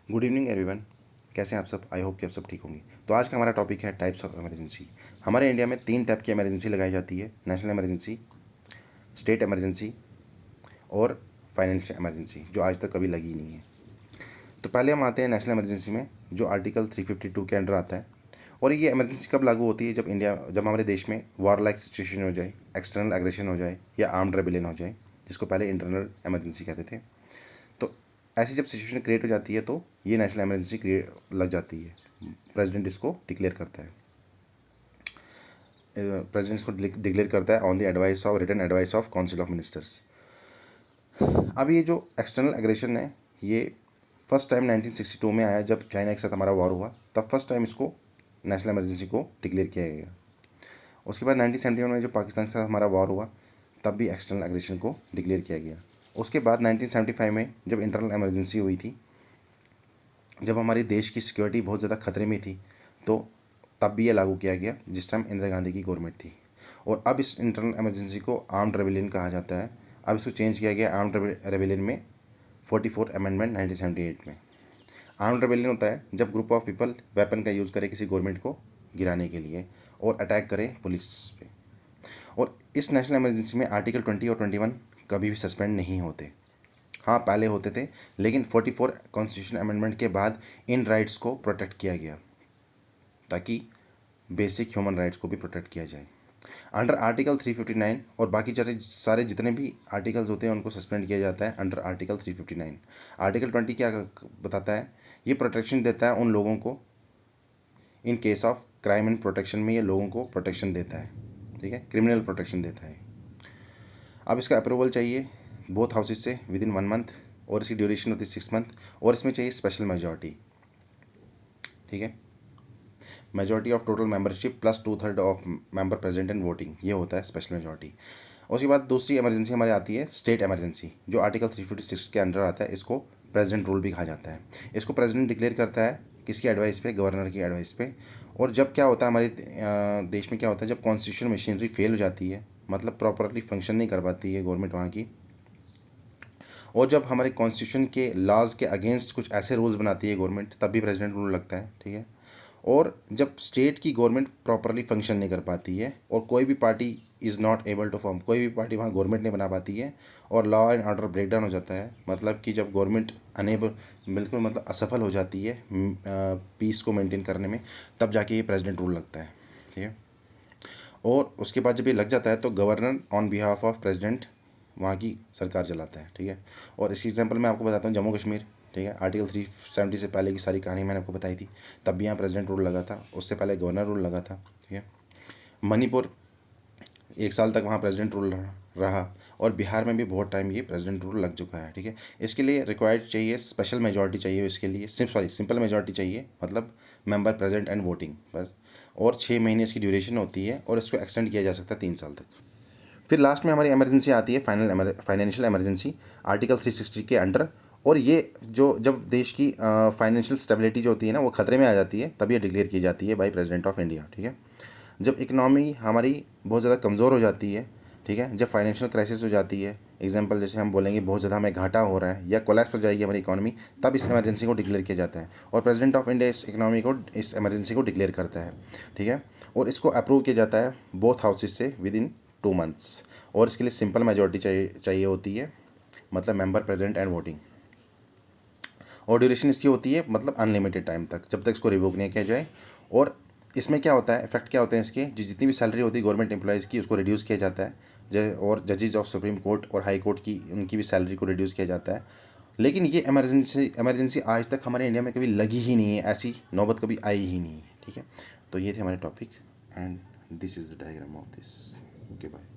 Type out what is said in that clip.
Good evening everyone. कैसे हैं आप सब? आई होप कि आप सब ठीक होंगे। तो आज का हमारा टॉपिक है टाइप्स ऑफ इमरजेंसी। हमारे इंडिया में 3 टाइप की इमरजेंसी लगाई जाती है: नेशनल इमरजेंसी, स्टेट इमरजेंसी और फाइनेंशियल इमरजेंसी, जो आज तक कभी लगी नहीं है। तो पहले हम आते हैं नेशनल इमरजेंसी में, जो आर्टिकल 352 के अंडर आता है। और ये इमरजेंसी कब लागू होती है? जब हमारे देश में वॉर लाइक सिचुएशन हो जाए, एक्सटर्नल एग्रेशन हो जाए या आर्म्ड रेबेलियन हो जाए, जिसको पहले इंटरनल इमरजेंसी कहते थे। तो ऐसी जब सिचुएशन क्रिएट हो जाती है तो ये नेशनल इमरजेंसी क्रिएट लग जाती है। प्रेसिडेंट इसको डिक्लेयर करता है। प्रेसिडेंट इसको डिक्लेयर करता है on the advice of written advice of council of ministers. अब ये जो एक्सटर्नल एग्रेशन है, ये फर्स्ट टाइम 1962 में आया, जब चाइना के साथ हमारा वॉर हुआ, तब फर्स्ट टाइम इसको नेशनल इमरजेंसी को डिक्लेयर किया गया। उसके बाद 1971 में जब पाकिस्तान के साथ हमारा वॉर हुआ, तब भी एक्सटर्नल एग्रेशन को डिक्लेयर किया गया। उसके बाद 1975 में जब इंटरनल इमरजेंसी हुई थी, जब हमारे देश की सिक्योरिटी बहुत ज़्यादा खतरे में थी, तो तब भी ये लागू किया गया, जिस टाइम इंदिरा गांधी की गवर्नमेंट थी। और अब इस इंटरनल इमरजेंसी को आर्म्ड रेबेलियन कहा जाता है। अब इसको चेंज किया गया आर्म्ड रेबेलियन में 44 अमेंडमेंट 1978 में। आर्म्ड रेबेलियन होता है जब ग्रुप ऑफ पीपल वेपन का यूज़ करे किसी गवर्नमेंट को गिराने के लिए और अटैक करे पुलिस पे। और इस नेशनल इमरजेंसी में आर्टिकल 20 और 21 कभी भी सस्पेंड नहीं होते। हाँ, पहले होते थे, लेकिन 44 कॉन्स्टिट्यूशन अमेंडमेंट के बाद इन राइट्स को प्रोटेक्ट किया गया, ताकि बेसिक ह्यूमन राइट्स को भी प्रोटेक्ट किया जाए। अंडर आर्टिकल 359 और बाकी सारे जितने भी आर्टिकल्स होते हैं उनको सस्पेंड किया जाता है अंडर आर्टिकल 359। आर्टिकल 20 क्या बताता है? ये प्रोटेक्शन देता है उन लोगों को, in case of crime and protection में ये लोगों को प्रोटेक्शन देता है, ठीक है, क्रिमिनल प्रोटेक्शन देता है। अब इसका अप्रूवल चाहिए बोथ हाउसेज से विद इन 1 मंथ, और इसकी ड्यूरेशन होती है 6 मंथ, और इसमें चाहिए स्पेशल मेजॉरिटी, ठीक है। Majority of total membership plus 2/3 of member present and voting, ये होता है स्पेशल मेजॉरिटी। उसके बाद दूसरी इमरजेंसी हमारी आती है स्टेट इमरजेंसी, जो आर्टिकल 356 के अंडर आता है। इसको प्रेसिडेंट रूल भी कहा जाता है। इसको प्रेसिडेंट डिक्लेयर करता है किसकी एडवाइस पे? गवर्नर की एडवाइस पे। और जब क्या होता है हमारे देश में, क्या होता है जब कॉन्स्टिट्यूशन मशीनरी फेल हो जाती है, मतलब प्रॉपरली फंक्शन नहीं कर पाती है गवर्नमेंट वहाँ की, और जब हमारे कॉन्स्टिट्यूशन के लॉज के अगेंस्ट कुछ ऐसे रूल्स बनाती है गवर्नमेंट, तब भी प्रेसिडेंट रूल लगता है, ठीक है। और जब स्टेट की गवर्नमेंट प्रॉपरली फंक्शन नहीं कर पाती है और कोई भी party is not able to form, कोई भी पार्टी वहाँ गवर्नमेंट नहीं बना पाती है, और law and order break down हो जाता है, मतलब कि जब गवर्नमेंट अनेबल, बिल्कुल मतलब असफल हो जाती है पीस को मेंटेन करने में, तब जाके ये प्रेसिडेंट रूल लगता है, ठीक है। और उसके बाद जब ये लग जाता है तो governor on behalf of president वहाँ की सरकार चलाता है, ठीक है। और इसकी एग्जांपल मैं आपको बताता हूँ, जम्मू कश्मीर, ठीक है, आर्टिकल 370 से पहले की सारी कहानी मैंने आपको बताई थी, तब भी यहाँ प्रेसिडेंट रूल लगा था, उससे पहले गवर्नर रूल लगा था, ठीक है। मणिपुर 1 साल तक वहाँ प्रेसिडेंट रूल रहा, और बिहार में भी बहुत टाइम ये प्रेसिडेंट रूल लग चुका है, ठीक है। इसके लिए रिक्वायर्ड चाहिए स्पेशल मेजॉरिटी चाहिए, इसके लिए सिंपल मेजॉरिटी चाहिए, मतलब मेंबर प्रेजेंट एंड वोटिंग, बस। और 6 महीने इसकी ड्यूरेशन होती है, और इसको एक्सटेंड किया जा सकता है 3 साल तक। फिर लास्ट में हमारी इमरजेंसी आती है फाइनेंशियल इमरजेंसी, आर्टिकल 360 के अंडर। और ये जो जब देश की फाइनेंशियल स्टेबिलिटी जो होती है ना, वो खतरे में आ जाती है, तब ये डिक्लेयर की जाती है बाय प्रेसिडेंट ऑफ इंडिया, ठीक है। जब इकनॉमी हमारी बहुत ज़्यादा कमज़ोर हो जाती है, ठीक है, जब फाइनेंशियल क्राइसिस हो जाती है, एग्जांपल जैसे हम बोलेंगे बहुत ज़्यादा हमें घाटा हो रहा है या कोलैप्स हो जाएगी हमारी इकॉनमी, तब इस इमरजेंसी को डिक्लेयर किया जाता है, और प्रेसिडेंट ऑफ इंडिया इस इमरजेंसी को डिक्लेयर करता है, ठीक है। और इसको अप्रूव किया जाता है बोथ हाउसेज से विद इन 2 मंथ्स, और इसके लिए सिंपल मेजॉरिटी चाहिए होती है, मतलब मेंबर प्रेजेंट एंड वोटिंग। और ड्यूरेशन इसकी होती है मतलब अनलिमिटेड टाइम तक, जब तक इसको रिवोक नहीं किया जाए। और इसमें क्या होता है, इफेक्ट क्या होते हैं इसके, जितनी भी सैलरी होती है गवर्नमेंट एम्प्लॉयज़ की, उसको रिड्यूस किया जाता है। और जजेस ऑफ सुप्रीम कोर्ट और हाई कोर्ट की, उनकी भी सैलरी को रिड्यूस किया जाता है। लेकिन ये इमरजेंसी आज तक हमारे इंडिया में कभी लगी ही नहीं है, ऐसी नौबत कभी आई ही नहीं है, ठीक है। तो ये थे हमारे topic, and this is the diagram of this. Okay, bye.